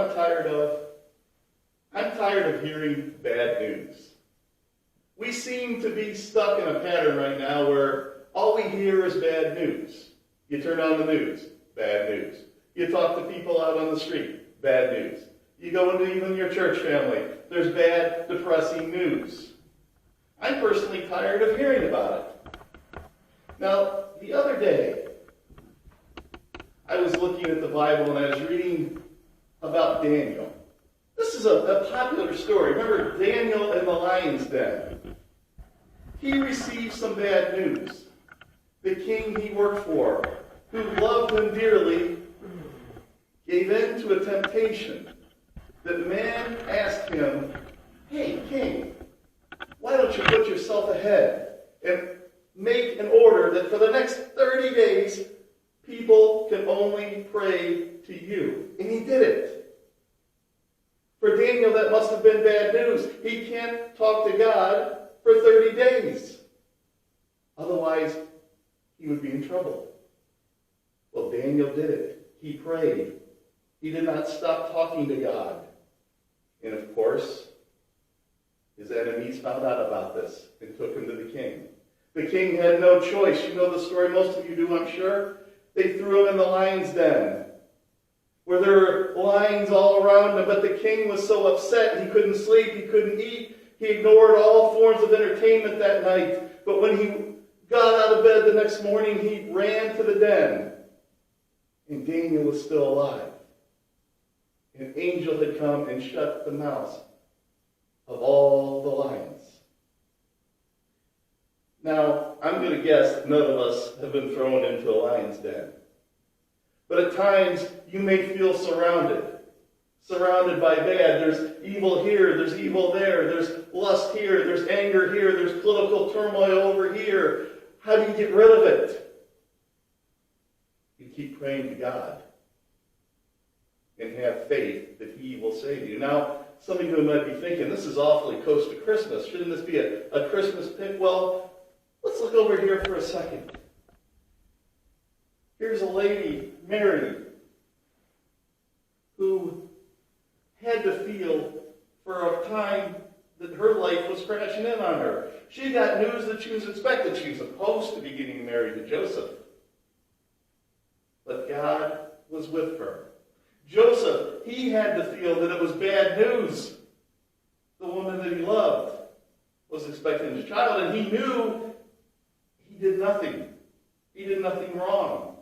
I'm tired of? I'm tired of hearing bad news. We seem to be stuck in a pattern right now where all we hear is bad news. You turn on the news, bad news. You talk to people out on the street, bad news. You go into even your church family, there's bad, depressing news. I'm personally tired of hearing about it. Now, the other day, I was looking at the Bible and I was reading about Daniel. This is a popular story. Remember Daniel in the lion's den? He received some bad news. The king he worked for, who loved him dearly, gave in to a temptation. The man asked him, "Hey, king, why don't you put yourself ahead and make an order that for the next 30 days, people can only pray to you?" And he did it. For Daniel, that must have been bad news. He can't talk to God for 30 days. Otherwise, he would be in trouble. Well, Daniel did it. He prayed. He did not stop talking to God. And of course, his enemies found out about this and took him to the king. The king had no choice. You know the story, most of you do, I'm sure. They threw him in the lion's den, where there were lions all around him, but the king was so upset he couldn't sleep, he couldn't eat. He ignored all forms of entertainment that night. But when he got out of bed the next morning, he ran to the den. And Daniel was still alive. An angel had come and shut the mouths of all the lions. Now, I'm going to guess that none of us have been thrown into a lion's den. But at times, you may feel surrounded by bad. There's evil here, there's evil there, there's lust here, there's anger here, there's political turmoil over here. How do you get rid of it? You keep praying to God and have faith that He will save you. Now, some of you might be thinking, this is awfully close to Christmas. Shouldn't this be a Christmas pick? Well, let's look over here for a second. Here's a lady, Mary, who had to feel for a time that her life was crashing in on her. She got news that she was expected. She was supposed to be getting married to Joseph. But God was with her. Joseph, he had to feel that it was bad news. The woman that he loved was expecting a child, and he knew he did nothing. He did nothing wrong.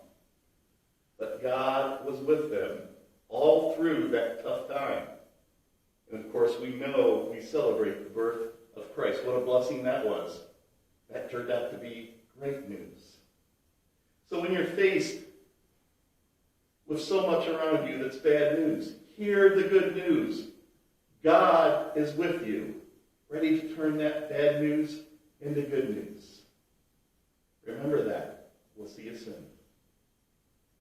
But God was with them all through that tough time. And of course, we know we celebrate the birth of Christ. What a blessing that was. That turned out to be great news. So when you're faced with so much around you that's bad news, hear the good news. God is with you, ready to turn that bad news into good news. Remember that. We'll see you soon.